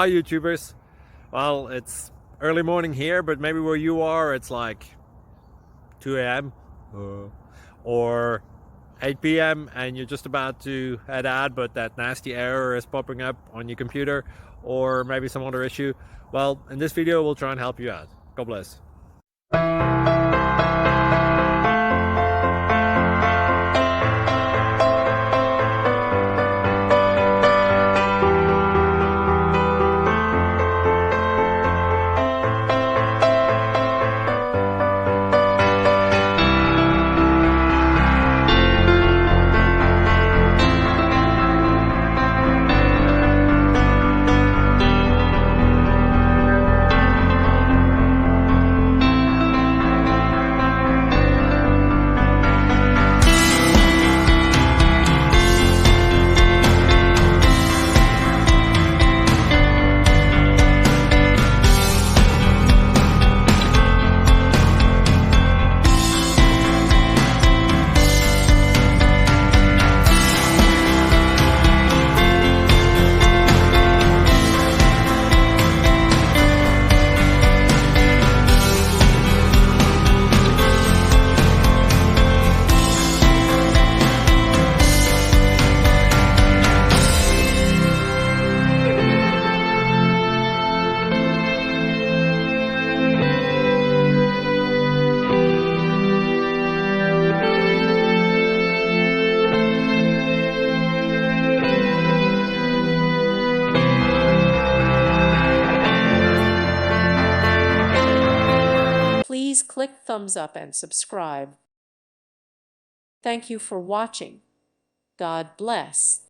Hi YouTubers. Well, it's early morning here, but maybe where you are it's like 2 a.m. or 8 p.m. and you're just about to head out, but that nasty error is popping up on your computer, or maybe some other issue. Well, in this video we'll try and help you out. God bless. Please click thumbs up and subscribe. Thank you for watching. God bless.